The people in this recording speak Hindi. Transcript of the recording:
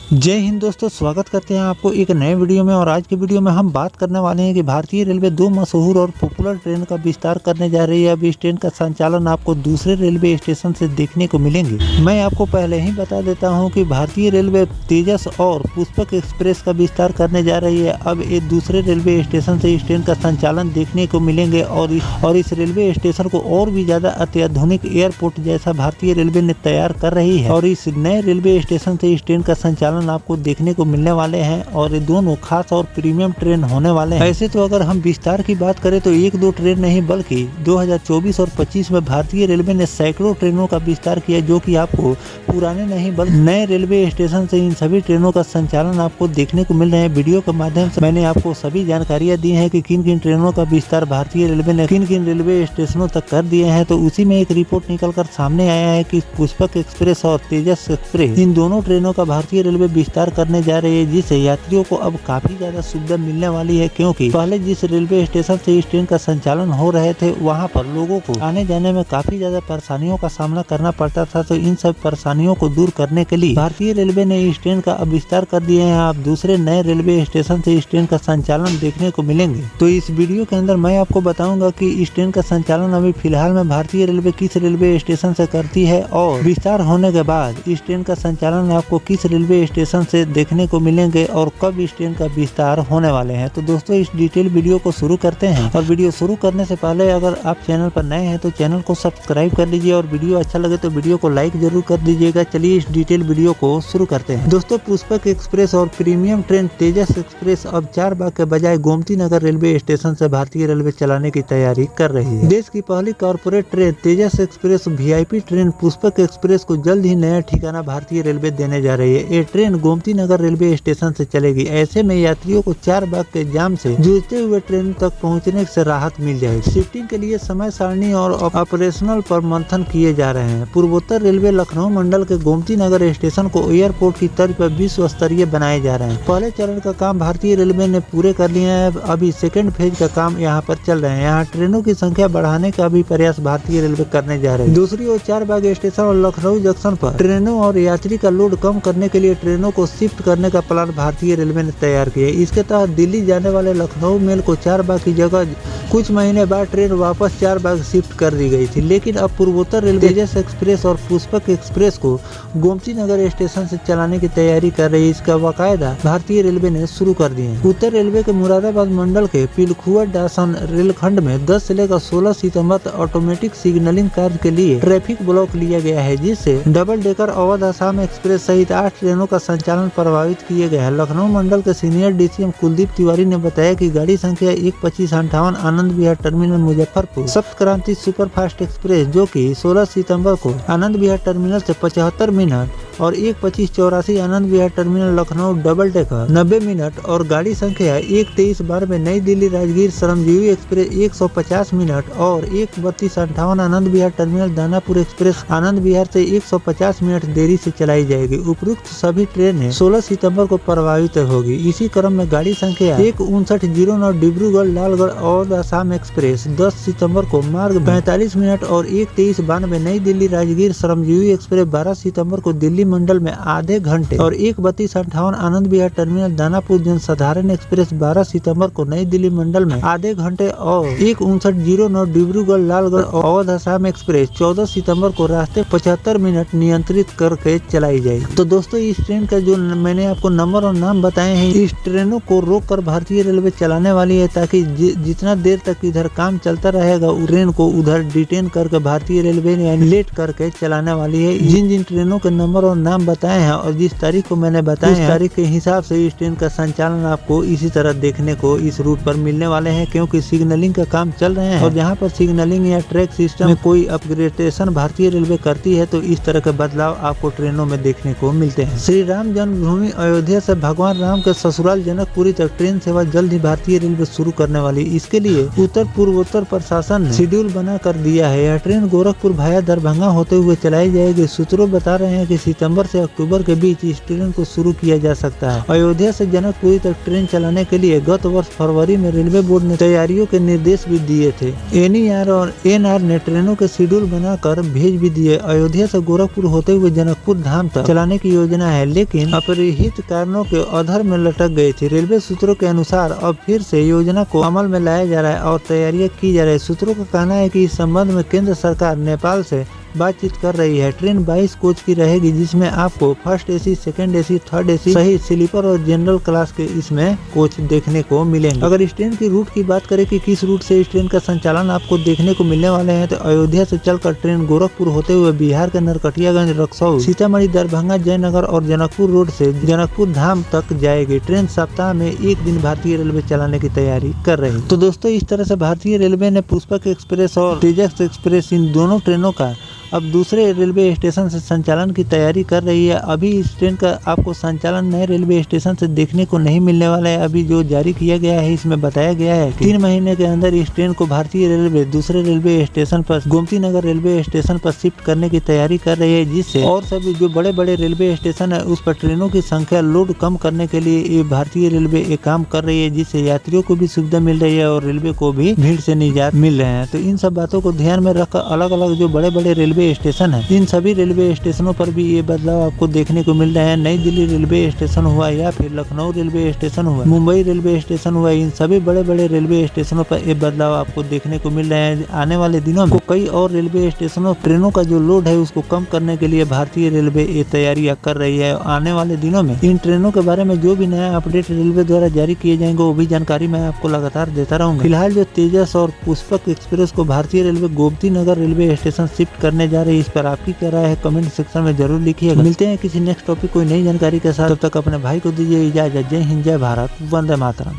जय हिंद दोस्तों, स्वागत करते हैं आपको एक नए वीडियो में। और आज के वीडियो में हम बात करने वाले हैं कि भारतीय रेलवे दो मशहूर और पॉपुलर ट्रेन का विस्तार करने जा रही है। अब इस ट्रेन का संचालन आपको दूसरे रेलवे स्टेशन से देखने को मिलेंगे। मैं आपको पहले ही बता देता हूं कि भारतीय रेलवे तेजस और पुष्पक एक्सप्रेस का विस्तार करने जा रही है। अब ये दूसरे रेलवे स्टेशन से इस ट्रेन का संचालन देखने को मिलेंगे और इस रेलवे स्टेशन को और भी ज्यादा अत्याधुनिक एयरपोर्ट जैसा भारतीय रेलवे ने तैयार कर रही है। और इस नए रेलवे स्टेशन से इस ट्रेन का संचालन आपको देखने को मिलने वाले हैं और ये दोनों खास और प्रीमियम ट्रेन होने वाले हैं। ऐसे तो अगर हम विस्तार की बात करें तो एक दो ट्रेन नहीं बल्कि 2024 और 25 में भारतीय रेलवे ने सैकड़ों ट्रेनों का विस्तार किया, जो कि आपको पुराने नहीं बल्कि नए रेलवे स्टेशन से इन सभी ट्रेनों का संचालन आपको देखने को मिल रहे हैं। वीडियो के माध्यम से मैंने आपको सभी जानकारियां दी है कि किन किन ट्रेनों का विस्तार भारतीय रेलवे ने किन किन रेलवे स्टेशनों तक कर दिए हैं। तो उसी में एक रिपोर्ट निकल कर सामने आया है कि पुष्पक एक्सप्रेस और तेजस एक्सप्रेस इन दोनों ट्रेनों का भारतीय रेलवे विस्तार करने जा रही है, जिससे यात्रियों को अब काफी ज्यादा सुविधा मिलने वाली है। क्योंकि पहले जिस रेलवे स्टेशन से इस ट्रेन का संचालन हो रहे थे वहां पर लोगों को आने जाने में काफी ज्यादा परेशानियों का सामना करना पड़ता था। तो इन सब परेशानियों को दूर करने के लिए भारतीय रेलवे ने इस ट्रेन का अब विस्तार कर दिए हैं। आप दूसरे नए रेलवे स्टेशन से इस ट्रेन का संचालन देखने को मिलेंगे। तो इस वीडियो के अंदर मैं आपको बताऊंगा कि इस ट्रेन का संचालन अभी फिलहाल में भारतीय रेलवे किस रेलवे स्टेशन से करती है और विस्तार होने के बाद इस ट्रेन का संचालन आपको किस रेलवे स्टेशन से देखने को मिलेंगे और कब इस ट्रेन का विस्तार होने वाले हैं। तो दोस्तों इस डिटेल वीडियो को शुरू करते हैं। और वीडियो शुरू करने से पहले अगर आप चैनल पर नए हैं तो चैनल को सब्सक्राइब कर लीजिए और वीडियो अच्छा लगे तो वीडियो को लाइक जरूर कर दीजिएगा। चलिए इस डिटेल वीडियो को शुरू करते हैं। दोस्तों पुष्पक एक्सप्रेस और प्रीमियम ट्रेन तेजस एक्सप्रेस अब चारबाग के बजाय गोमती नगर रेलवे स्टेशन से भारतीय रेलवे चलाने की तैयारी कर रही है। देश की पहली corporate train Tejas express VIP train Pushpak express को जल्द ही नया ठिकाना भारतीय रेलवे देने जा रही है। ये train Gomti Nagar railway station से चलेगी। ऐसे में यात्रियों को चारबाग के जाम से जूझते हुए ट्रेन तक पहुंचने से राहत मिल जाएगी। शिफ्टिंग के लिए समय सारणी और ऑपरेशनल पर मंथन किए जा रहे हैं। पूर्वोत्तर रेलवे लखनऊ मंडल के गोमती नगर स्टेशन को एयरपोर्ट की तर्ज पर विश्व स्तरीय बनाए जा रहे हैं। पहले चरण का काम भारतीय रेलवे ने पूरे कर लिया है। अभी सेकेंड फेज का काम यहाँ पर चल रहे हैं। यहाँ ट्रेनों की संख्या बढ़ाने का भी प्रयास भारतीय रेलवे करने जा रही है। दूसरी ओर चारबाग स्टेशन और लखनऊ जंक्शन पर ट्रेनों और यात्री का लोड कम करने के लिए ट्रेनों को शिफ्ट करने का प्लान भारतीय रेलवे ने तैयार किया है। इसके तहत दिल्ली जाने वाले लखनऊ मेल को चारबाग की जगह कुछ महीने बाद ट्रेन वापस चारबाग शिफ्ट कर दी गई थी। लेकिन अब पूर्वोत्तर रेलवे तेजस एक्सप्रेस और पुष्पक एक्सप्रेस को गोमती नगर स्टेशन से चलाने की तैयारी कर रही है। इसका बाकायदा भारतीय रेलवे ने शुरू कर दिए हैं। उत्तर रेलवे के मुरादाबाद मंडल के पिलखुआ डासन रेलखंड में 10 से लेकर 16 सितम्बर तक ऑटोमेटिक सिग्नलिंग कार्य के लिए ट्रैफिक ब्लॉक लिया गया है, जिससे double decker Awadh Assam express सहित 8 ट्रेनों का संचालन प्रभावित किए गए हैं। लखनऊ मंडल के सीनियर DCM कुलदीप तिवारी ने बताया कि गाड़ी संख्या 12558 आनंद विहार टर्मिनल मुजफ्फरपुर सप्त क्रांति सुपरफास्ट एक्सप्रेस, जो कि 16 सितंबर को आनंद विहार टर्मिनल से 75 मिनट और 12584 Anand Vihar terminal Lucknow double decker 90 minute और गाड़ी संख्या 12392 नई दिल्ली राजगीर श्रमजीवी एक्सप्रेस 150 मिनट और 13258 आनंद विहार टर्मिनल दानापुर एक्सप्रेस आनंद विहार से 150 मिनट देरी से चलाई जाएगी। उपरोक्त सभी ट्रेनें 16 सितंबर को प्रभावित होगी। इसी क्रम में गाड़ी संख्या 15909 डिब्रूगढ़ लालगढ़ और असम एक्सप्रेस 10 सितंबर को मार्ग 45 मिनट और 12392 नई दिल्ली राजगीर श्रमजीवी एक्सप्रेस 12 सितंबर को दिल्ली मंडल में आधे घंटे और 13258 आनंद विहार टर्मिनल दानापुर जनसाधारण एक्सप्रेस 12 सितंबर को नई दिल्ली मंडल में आधे घंटे और 15909 डिब्रूगढ़ लालगढ़ अवध असम एक्सप्रेस 14 सितंबर को रास्ते 75 मिनट नियंत्रित करके चलाई जाएगी। तो दोस्तों इस ट्रेन का जो मैंने आपको नंबर और नाम बताए हैं, इस ट्रेनों को रोककर भारतीय रेलवे चलाने वाली है, ताकि जितना देर तक इधर काम चलता रहेगा ट्रेन को उधर डिटेन करके भारतीय रेलवे ने लेट करके चलाने वाली है। जिन जिन ट्रेनों के नंबर और नाम बताए हैं और जिस तारीख को मैंने बताया है, तारीख के हिसाब से इस ट्रेन का संचालन आपको इसी तरह देखने को इस रूट पर मिलने वाले हैं। क्योंकि सिग्नलिंग का काम चल रहे हैं और जहाँ पर सिग्नलिंग या ट्रैक सिस्टम में कोई अपग्रेडेशन भारतीय रेलवे करती है तो इस तरह के बदलाव आपको ट्रेनों में देखने को मिलते हैं। श्री राम जन्मभूमि अयोध्या से भगवान राम के ससुराल जनकपुरी तक ट्रेन सेवा जल्द ही भारतीय रेलवे शुरू करने वाली। इसके लिए उत्तर पूर्वोत्तर प्रशासन ने शेड्यूल बना कर दिया है। यह ट्रेन गोरखपुर भाया दरभंगा होते हुए चलाई जाएगी। सूत्रों बता रहे हैं कि सितंबर सितंबर से अक्टूबर के बीच इस ट्रेन को शुरू किया जा सकता है। अयोध्या से जनकपुरी तक ट्रेन चलाने के लिए गत वर्ष फरवरी में रेलवे बोर्ड ने तैयारियों के निर्देश भी दिए थे। NER और NR ने ट्रेनों के शेड्यूल बनाकर भेज भी दिए। अयोध्या से गोरखपुर होते हुए जनकपुर धाम तक चलाने की योजना है, लेकिन अपरिहित कारणों के अधर में लटक गई थी। रेलवे सूत्रों के अनुसार अब फिर से योजना को अमल में लाया जा रहा है और तैयारियां की जा रही है। सूत्रों का कहना है कि इस संबंध में केंद्र सरकार नेपाल से बातचीत कर रही है। ट्रेन 22 कोच की रहेगी, जिसमें आपको first AC, second AC, third AC सहित स्लीपर और जनरल क्लास के इसमें कोच देखने को मिलेंगे। अगर इस ट्रेन की रूट की बात करें कि किस रूट से इस ट्रेन का संचालन आपको देखने को मिलने वाले हैं, तो अयोध्या से चलकर ट्रेन गोरखपुर होते हुए बिहार के नरकटियागंज, रक्सौल, सीतामढ़ी, दरभंगा, जयनगर और जनकपुर रोड से जनकपुर धाम तक जाएगी। ट्रेन सप्ताह में एक दिन भारतीय रेलवे चलाने की तैयारी कर रही है। तो दोस्तों, इस तरह से भारतीय रेलवे ने पुष्पक एक्सप्रेस और तेजस एक्सप्रेस इन दोनों ट्रेनों का अब दूसरे रेलवे स्टेशन से संचालन की तैयारी कर रही है। अभी इस ट्रेन का आपको संचालन नए रेलवे स्टेशन से देखने को नहीं मिलने वाला है। अभी जो जारी किया गया है, इसमें बताया गया है कि 3 महीने के अंदर इस ट्रेन को भारतीय रेलवे दूसरे रेलवे स्टेशन पर, गोमती नगर रेलवे स्टेशन पर शिफ्ट करने की तैयारी कर रही है, जिससे और सभी जो बड़े बड़े रेलवे स्टेशन है उस पर ट्रेनों की संख्या लोड कम करने के लिए ये भारतीय रेलवे एक काम कर रही है, जिससे यात्रियों को भी सुविधा मिल रही है और रेलवे को भी भीड़ से निजात मिल रहे हैं। तो इन सब बातों को ध्यान में रखकर अलग अलग जो बड़े बड़े रेलवे स्टेशन है, इन सभी रेलवे स्टेशनों पर भी ये बदलाव आपको देखने को मिल रहे हैं। नई दिल्ली रेलवे स्टेशन हुआ या फिर लखनऊ रेलवे स्टेशन हुआ, मुंबई रेलवे स्टेशन हुआ, इन सभी बड़े बड़े रेलवे स्टेशनों पर ये बदलाव आपको देखने को मिल रहे हैं। आने वाले दिनों में कई और रेलवे स्टेशनों ट्रेनों का जो लोड है उसको कम करने के लिए भारतीय रेलवे ये तैयारियां कर रही है। आने वाले दिनों में इन ट्रेनों के बारे में जो भी नया अपडेट रेलवे द्वारा जारी किए जाएंगे वो भी जानकारी मैं आपको लगातार देता रहूंगा। फिलहाल जो तेजस और पुष्पक एक्सप्रेस को भारतीय railway Gomti Nagar railway station shift करने जा रही है, इस पर आपकी क्या राय है कमेंट सेक्शन में जरूर लिखिएगा। मिलते हैं किसी नेक्स्ट टॉपिक कोई नई जानकारी के साथ, तब तक अपने भाई को दीजिए इजाजत। जय हिंद, जय भारत, वंदे मातरम।